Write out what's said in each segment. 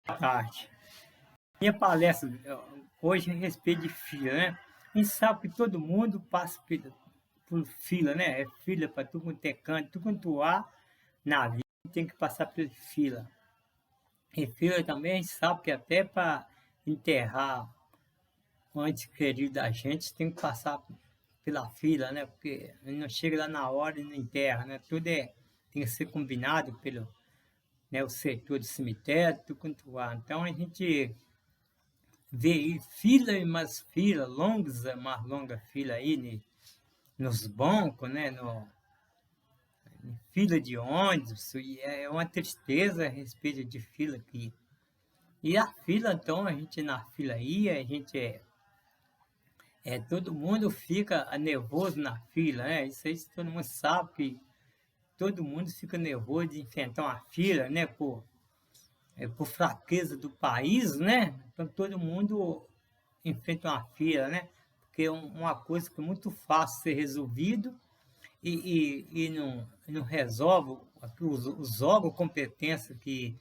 Tarde. Minha palestra hoje é a respeito de fila, né? A gente sabe que todo mundo passa por fila, né? É fila para tudo quanto é canto, tudo quanto há na vida tem que passar por fila. E fila também a gente sabe que até para enterrar um ente querido da gente tem que passar pela fila, né? Porque não chega lá na hora e não enterra, né? Tem que ser combinado pelo, né, o setor de cemitério, tudo quanto há. Então a gente vê aí fila e mais fila, mais longa fila aí nos bancos, né? Fila de ônibus, e é uma tristeza a respeito de fila aqui. E a fila, então, a gente na fila aí, a gente todo mundo fica nervoso na fila, né? Isso aí todo mundo sabe que todo mundo fica nervoso de enfrentar uma fila, né? Por fraqueza do país, né? Então todo mundo enfrenta uma fila, né? Porque é uma coisa que é muito fácil ser resolvido e não resolve os órgãos competência que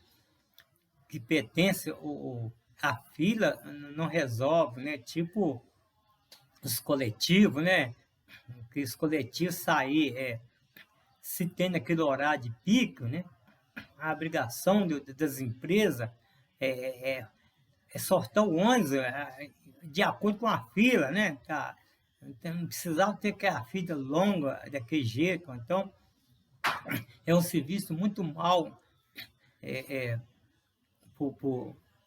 pertencem à fila não resolve, né? Tipo os coletivos, né? Que os coletivos sair, se tem naquele horário de pico, né? A obrigação das empresas é, é, é sortar o ônibus de acordo com a fila, né? Tá? Então, não precisava ter que a fila longa daquele jeito. Então, é um serviço muito mal para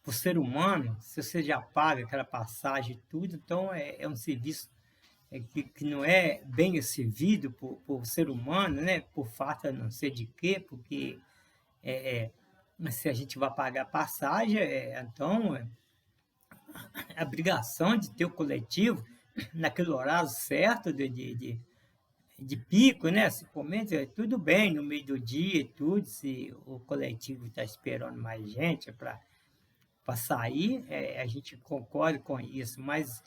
o ser humano. Se você já paga aquela passagem e tudo, então é um serviço que não é bem servido por ser humano, né? Por falta não sei de quê, porque se a gente vai pagar passagem, então a obrigação de ter o coletivo naquele horário certo de pico, né? Se comenta, tudo bem no meio do dia e tudo, se o coletivo está esperando mais gente para sair, a gente concorda com isso, mas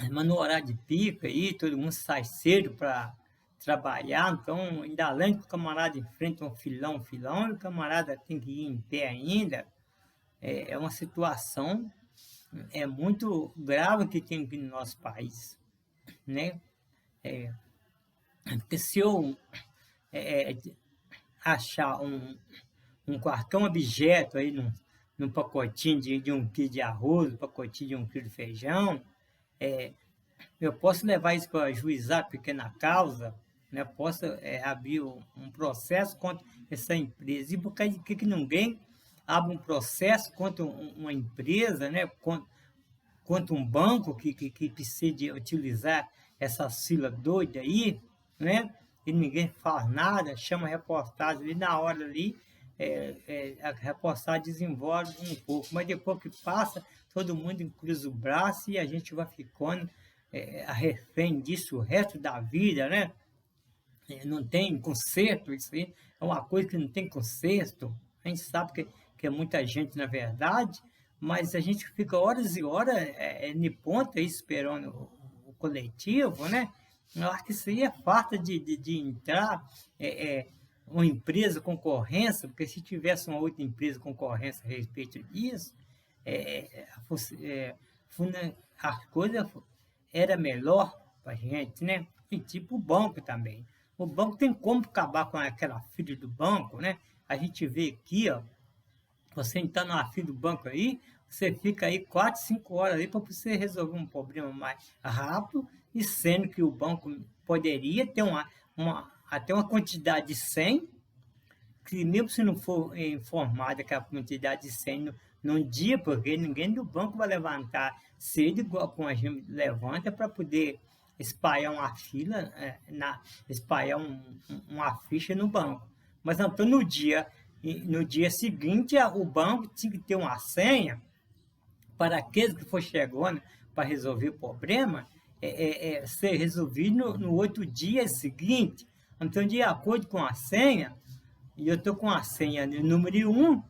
no horário de pico aí, todo mundo sai cedo para trabalhar, então, ainda além que o camarada enfrenta um filão, e o camarada tem que ir em pé ainda, é uma situação muito grave que tem aqui no nosso país, né? Porque se eu achar um cartão objeto aí num pacotinho de 1 quilo de arroz, um pacotinho de 1 quilo de feijão, eu posso levar isso para juizar pequena causa, né? Posso abrir um processo contra essa empresa. E por causa de que ninguém abre um processo contra uma empresa, né? Contra um banco que precisa utilizar essa fila doida aí, né? E ninguém faz nada, chama a reportagem ali na hora ali, a reportagem desenvolve um pouco, mas depois que passa, todo mundo cruza o braço e a gente vai ficando a refém disso o resto da vida, né? Não tem conserto, isso aí é uma coisa que não tem conserto. A gente sabe que é muita gente, na verdade, mas a gente fica horas e horas de ponta aí esperando o coletivo, né? Eu acho que isso aí é falta de entrar uma empresa concorrência, porque se tivesse uma outra empresa concorrência a respeito disso, a coisa era melhor para a gente, né? E tipo o banco também. O banco tem como acabar com aquela fila do banco, né? A gente vê aqui, ó, você entrar numa fila do banco aí, você fica aí 4, 5 horas aí para você resolver um problema mais rápido, e sendo que o banco poderia ter até uma quantidade de 100, que mesmo se não for informada aquela quantidade de 100 num dia, porque ninguém do banco vai levantar cedo, igual como a gente levanta, para poder espalhar uma fila, espalhar uma ficha no banco. Mas então no dia seguinte, o banco tinha que ter uma senha para aqueles que for chegando para resolver o problema, ser resolvido no outro dia seguinte. Então, de acordo com a senha, e eu estou com a senha número 1,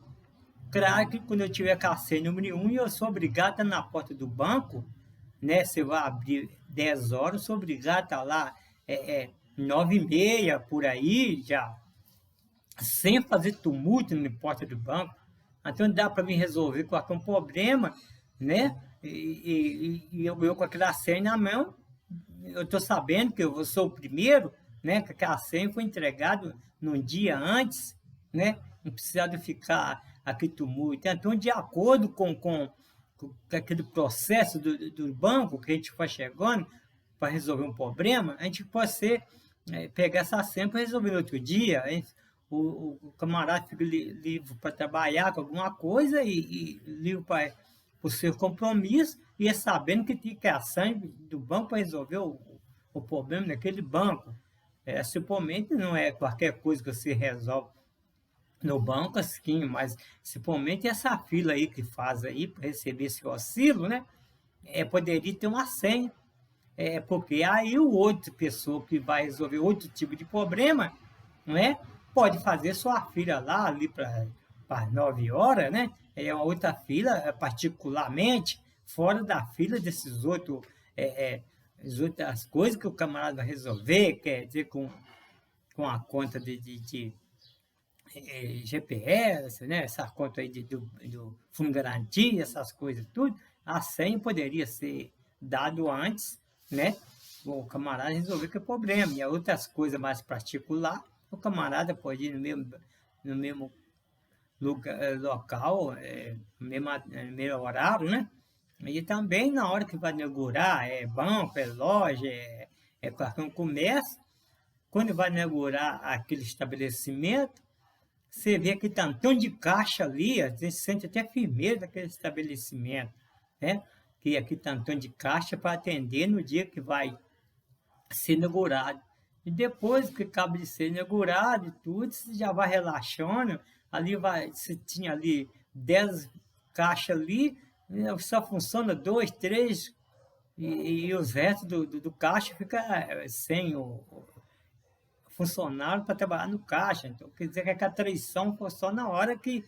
claro que quando eu tiver com a senha número 1, eu sou obrigado a estar na porta do banco, né? Se eu vai abrir 10 horas, eu sou obrigado a estar lá 9h30, por aí, já, sem fazer tumulto na porta do banco, Então dá para mim resolver qualquer um problema, né? E eu com aquela senha na mão, eu estou sabendo que eu sou o primeiro, né? Que aquela senha foi entregada num dia antes, né? Não precisa de ficar aqui tumulto. Então, de acordo com aquele processo do banco que a gente vai chegando para resolver um problema, a gente pode ser, pegar essa senha para resolver no outro dia. O camarada fica livre para trabalhar com alguma coisa e livre para o seu compromisso e é sabendo que tem que a senha do banco para resolver o problema daquele banco. Principalmente não é qualquer coisa que você resolve no banco, assim, mas principalmente essa fila aí que faz aí para receber esse auxílio, né? Poderia ter uma senha, porque aí o outro pessoa que vai resolver outro tipo de problema, não é? Pode fazer sua fila lá ali para 9 horas, né? É uma outra fila, particularmente fora da fila desses outros, as outras coisas que o camarada vai resolver, quer dizer, com a conta de GPS, né? Essa conta aí do fundo garantia, essas coisas tudo, a senha poderia ser dado antes, né? O camarada resolver que é problema. E outras coisas mais particular, o camarada pode ir no mesmo lugar, local, no mesmo horário, né? E também na hora que vai inaugurar, banco, loja, qualquer um comércio, quando vai inaugurar aquele estabelecimento, você vê aquele tantão de caixa ali, você sente até firmeza daquele estabelecimento, né? Que aquele tantão de caixa para atender no dia que vai ser inaugurado. E depois que acaba de ser inaugurado e tudo, você já vai relaxando, ali você tinha ali 10 caixas ali, só funciona 2, 3, e os restos do caixa fica sem o funcionário para trabalhar no caixa. Então, quer dizer que a traição foi só na hora que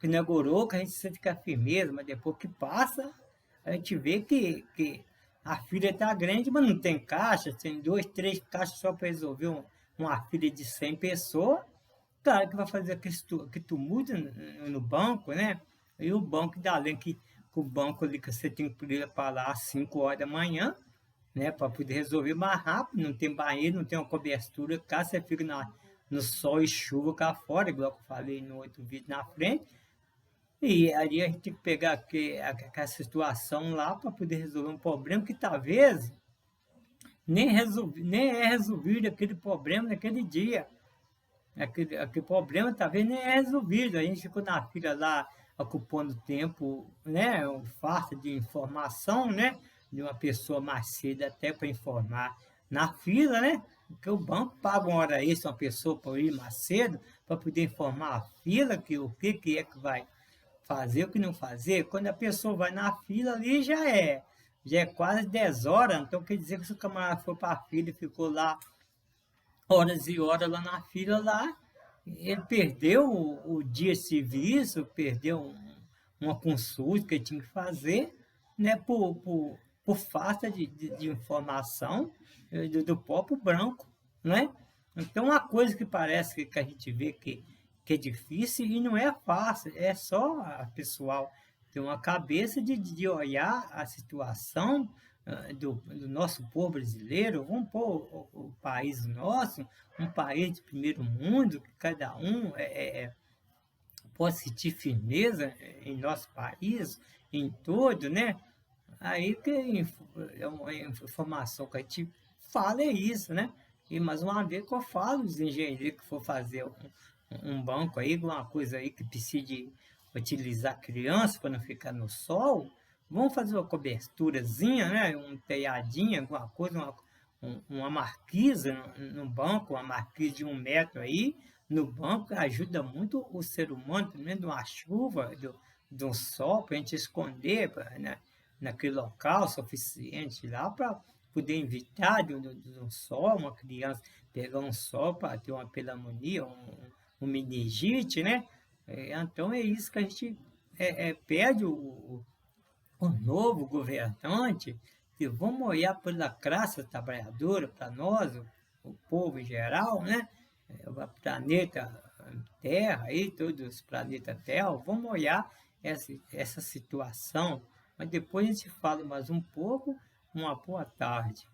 inaugurou, que a gente sente que é firmeza, mas depois que passa, a gente vê que a filha está grande, mas não tem caixa, tem 2, 3 caixas só para resolver uma filha de 100 pessoas. Claro que vai fazer aquele tumulto no banco, né? E o banco, além que o banco ali que você tem que ir para lá às 5 horas da manhã, né, para poder resolver mais rápido, não tem banheiro, não tem uma cobertura, caso você fica no sol e chuva cá fora, igual eu falei no outro vídeo na frente, e aí a gente tem que pegar aquela situação lá para poder resolver um problema que talvez nem é resolvido aquele problema naquele dia. Aquele problema talvez nem é resolvido. A gente ficou na fila lá ocupando tempo, né? Falta de informação, né? De uma pessoa mais cedo até para informar na fila, né? Porque o banco paga uma hora extra uma pessoa para ir mais cedo para poder informar a fila que o que é que vai fazer, o que não fazer. Quando a pessoa vai na fila ali já é quase 10 horas, então quer dizer que se o camarada for para a fila e ficou lá horas e horas lá na fila lá, ele perdeu o dia de serviço, perdeu uma consulta que ele tinha que fazer, né, por falta de informação do próprio branco, né? Então, uma coisa que parece que a gente vê que é difícil e não é fácil, é só a pessoal ter uma cabeça de olhar a situação do nosso povo brasileiro. Vamos pôr o país nosso, um país de primeiro mundo, que cada um pode sentir firmeza em nosso país, em todo, né? Aí que é uma informação que a gente fala é isso, né? E mais uma vez que eu falo, os engenheiros que for fazer um banco aí, alguma coisa aí que precise utilizar criança para não ficar no sol, vamos fazer uma coberturazinha, né? Um telhadinho, alguma coisa, uma marquise no banco, uma marquise de 1 metro aí, no banco, ajuda muito o ser humano, pelo menos de uma chuva, de um sol, para a gente esconder, né, naquele local suficiente lá para poder evitar de um sol, uma criança pegar um sol para ter uma pneumonia, um meningite, né? Então é isso que a gente pede o novo governante, que vamos olhar pela classe trabalhadora, para nós, o povo em geral, né? O planeta Terra, aí, todos os planetas Terra, vamos olhar essa situação, mas depois a gente fala mais um pouco. Uma boa tarde.